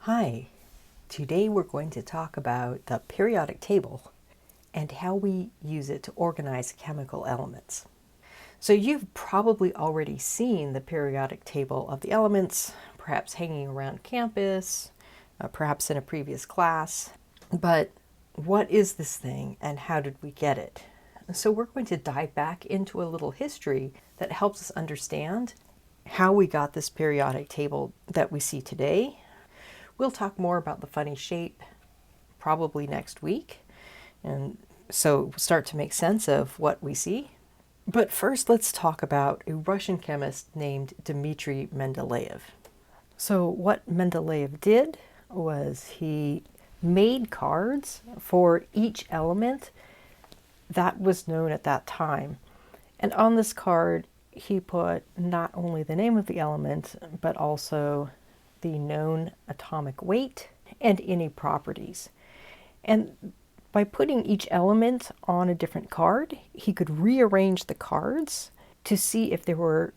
Hi, today we're going to talk about the periodic table and how we use it to organize chemical elements. So you've probably already seen the periodic table of the elements, perhaps hanging around campus, perhaps in a previous class. But what is this thing and how did we get it? So we're going to dive back into a little history that helps us understand how we got this periodic table that we see today. We'll talk more about the funny shape probably next week, and so we'll start to make sense of what we see. But first, let's talk about a Russian chemist named Dimitri Mendeleev. So what Mendeleev did was he made cards for each element that was known at that time. And on this card, he put not only the name of the element, but also the known atomic weight and any properties. And by putting each element on a different card, he could rearrange the cards to see if there were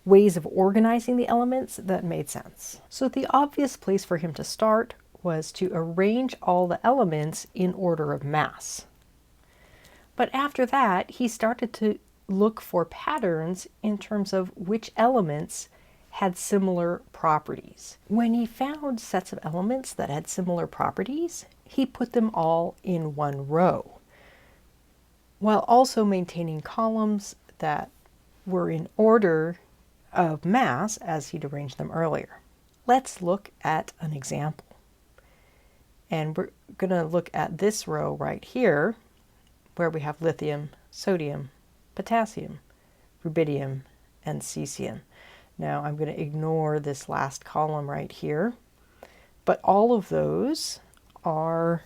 ways of organizing the elements that made sense. So the obvious place for him to start was to arrange all the elements in order of mass. But after that, he started to look for patterns in terms of which elements had similar properties. When he found sets of elements that had similar properties, he put them all in one row, while also maintaining columns that were in order of mass as he'd arranged them earlier. Let's look at an example. And we're going to look at this row right here, where we have lithium, sodium, potassium, rubidium, and cesium. Now I'm going to ignore this last column right here, but all of those are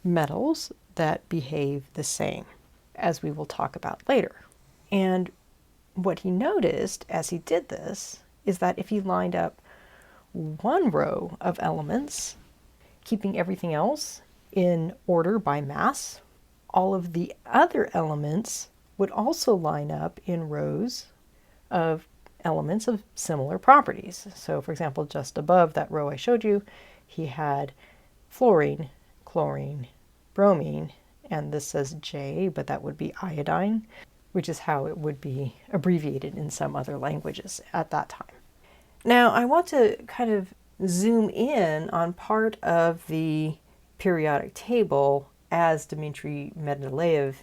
metals that behave the same, as we will talk about later. And what he noticed as he did this is that if he lined up one row of elements, keeping everything else in order by mass, all of the other elements would also line up in rows of elements of similar properties. So for example, just above that row I showed you, he had fluorine, chlorine, bromine, and this says J, but that would be iodine, which is how it would be abbreviated in some other languages at that time. Now I want to kind of zoom in on part of the periodic table as Dimitri Mendeleev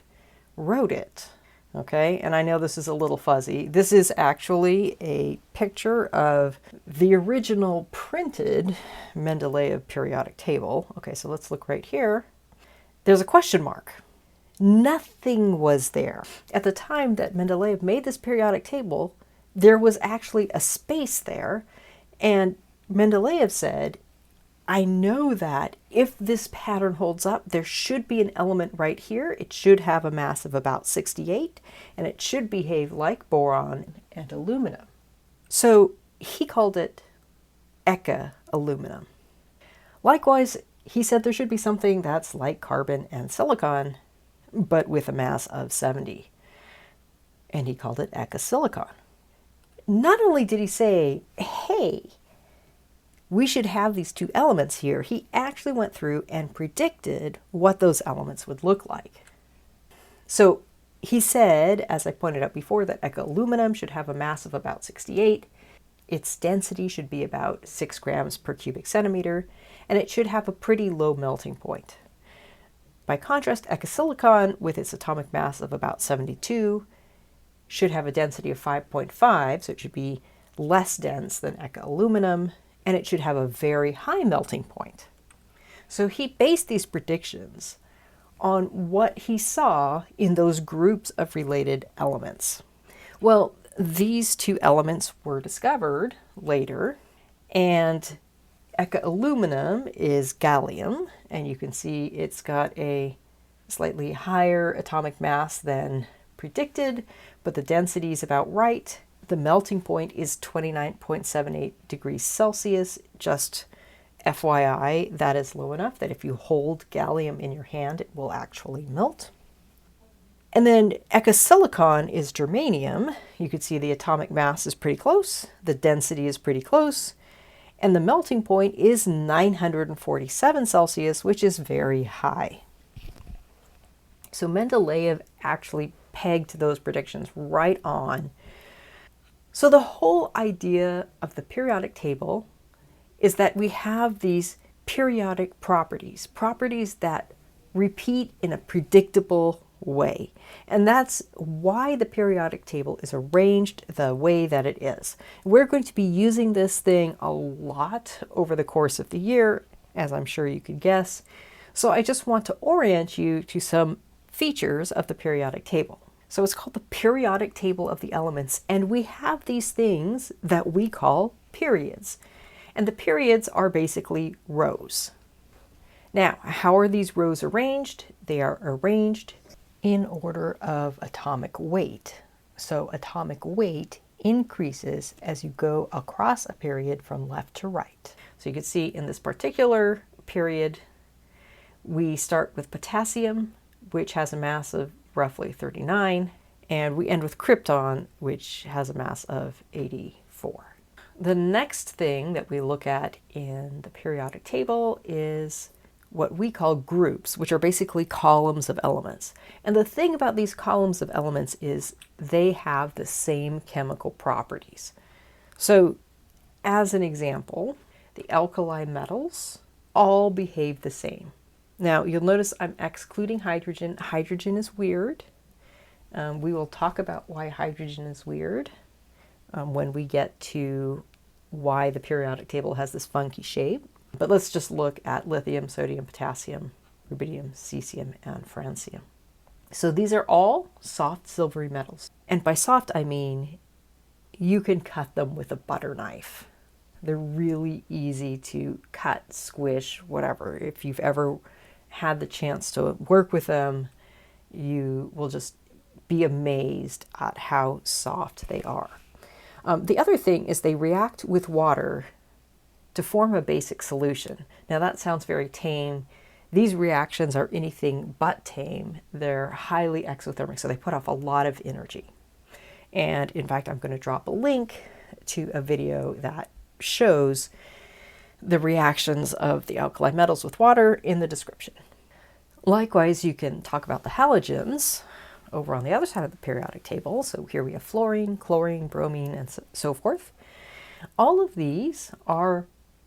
wrote it. Okay, and I know this is a little fuzzy. This is actually a picture of the original printed Mendeleev periodic table. Okay, so let's look right here. There's a question mark. Nothing was there. At the time that Mendeleev made this periodic table, there was actually a space there, and Mendeleev said, I know that if this pattern holds up, there should be an element right here. It should have a mass of about 68, and it should behave like boron and aluminum. So he called it Eka aluminum. Likewise, he said there should be something that's like carbon and silicon, but with a mass of 70. And he called it Eka silicon. Not only did he say, hey, we should have these two elements here, he actually went through and predicted what those elements would look like. So he said, as I pointed out before, that Eka aluminum should have a mass of about 68. Its density should be about 6 grams per cubic centimeter, and it should have a pretty low melting point. By contrast, Eka silicon, with its atomic mass of about 72, should have a density of 5.5, so it should be less dense than Eka aluminum, and it should have a very high melting point. So he based these predictions on what he saw in those groups of related elements. Well, these two elements were discovered later, and Eka aluminum is gallium, and you can see it's got a slightly higher atomic mass than predicted, but the density is about right. The melting point is 29.78 degrees Celsius. Just FYI, that is low enough that if you hold gallium in your hand, it will actually melt. And then Eka silicon is germanium. You can see the atomic mass is pretty close. The density is pretty close. And the melting point is 947 Celsius, which is very high. So Mendeleev actually pegged those predictions right on. So the whole idea of the periodic table is that we have these periodic properties, properties that repeat in a predictable way. And that's why the periodic table is arranged the way that it is. We're going to be using this thing a lot over the course of the year, as I'm sure you could guess. So I just want to orient you to some features of the periodic table. So it's called the periodic table of the elements, and we have these things that we call periods. And the periods are basically rows. Now, how are these rows arranged? They are arranged in order of atomic weight. So atomic weight increases as you go across a period from left to right. So you can see in this particular period, we start with potassium, which has a mass of roughly 39, and we end with krypton, which has a mass of 84. The next thing that we look at in the periodic table is what we call groups, which are basically columns of elements. And the thing about these columns of elements is they have the same chemical properties. So as an example, the alkali metals all behave the same. Now, you'll notice I'm excluding hydrogen. Hydrogen is weird. We will talk about why hydrogen is weird when we get to why the periodic table has this funky shape. But let's just look at lithium, sodium, potassium, rubidium, cesium, and francium. So these are all soft silvery metals. And by soft, I mean you can cut them with a butter knife. They're really easy to cut, squish, whatever. If you've ever had the chance to work with them, you will just be amazed at how soft they are. The other thing is they react with water to form a basic solution. Now that sounds very tame. These reactions are anything but tame. They're highly exothermic, so they put off a lot of energy. And in fact, I'm going to drop a link to a video that shows the reactions of the alkali metals with water in the description. Likewise, you can talk about the halogens over on the other side of the periodic table. So here we have fluorine, chlorine, bromine, and so forth. All of these are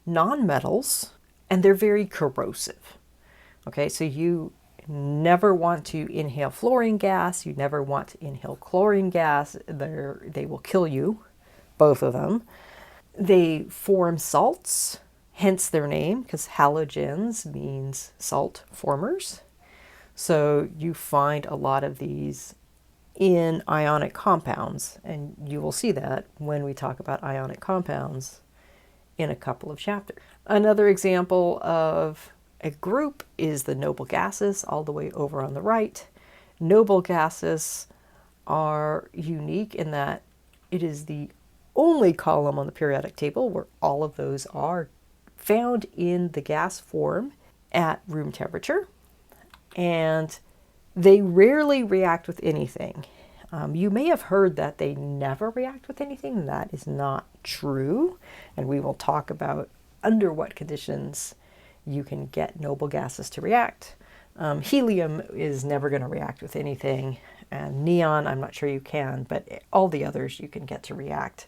nonmetals, and they're very corrosive. Okay, so you never want to inhale fluorine gas. You never want to inhale chlorine gas. They will kill you, both of them. They form salts, hence their name, because halogens means salt formers. So you find a lot of these in ionic compounds, and you will see that when we talk about ionic compounds in a couple of chapters. Another example of a group is the noble gases, all the way over on the right. Noble gases are unique in that it is the only column on the periodic table where all of those are found in the gas form at room temperature, and they rarely react with anything. You may have heard that they never react with anything. That is not true, and we will talk about under what conditions you can get noble gases to react. Helium is never going to react with anything, and neon, I'm not sure you can, but all the others you can get to react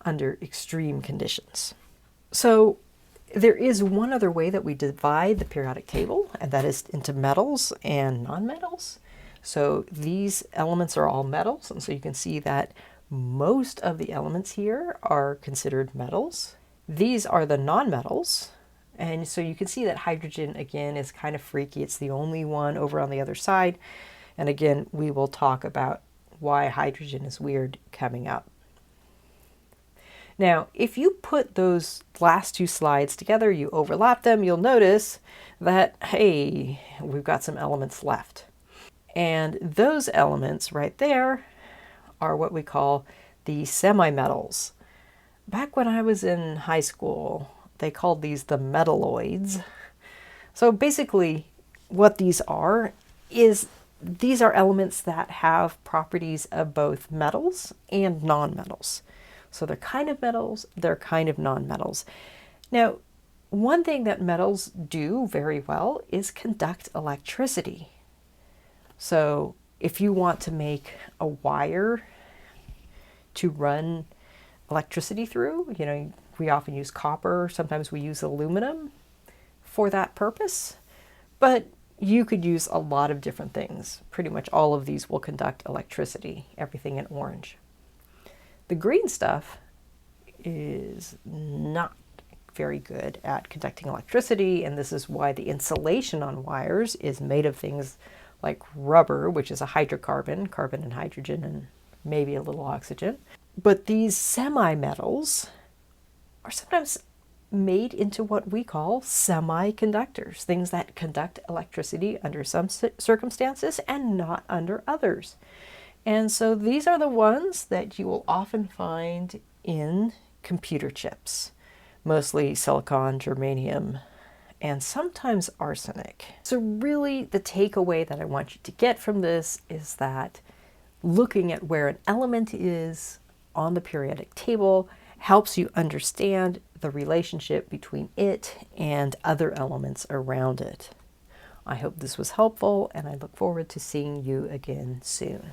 under extreme conditions. So there is one other way that we divide the periodic table, and that is into metals and nonmetals. So these elements are all metals, and so you can see that most of the elements here are considered metals. These are the nonmetals, and so you can see that hydrogen, again, is kind of freaky. It's the only one over on the other side, and again, we will talk about why hydrogen is weird coming up. Now, if you put those last two slides together, you overlap them, you'll notice that, hey, we've got some elements left. And those elements right there are what we call the semimetals. Back when I was in high school, they called these the metalloids. So basically what these are is these are elements that have properties of both metals and nonmetals. So they're kind of metals, they're kind of nonmetals. Now, one thing that metals do very well is conduct electricity. So if you want to make a wire to run electricity through, we often use copper, sometimes we use aluminum for that purpose, but you could use a lot of different things. Pretty much all of these will conduct electricity, everything in orange. The green stuff is not very good at conducting electricity, and this is why the insulation on wires is made of things like rubber, which is a hydrocarbon, carbon and hydrogen and maybe a little oxygen. But these semi-metals are sometimes made into what we call semiconductors, things that conduct electricity under some circumstances and not under others. And so these are the ones that you will often find in computer chips, mostly silicon, germanium, and sometimes arsenic. So really the takeaway that I want you to get from this is that looking at where an element is on the periodic table helps you understand the relationship between it and other elements around it. I hope this was helpful, and I look forward to seeing you again soon.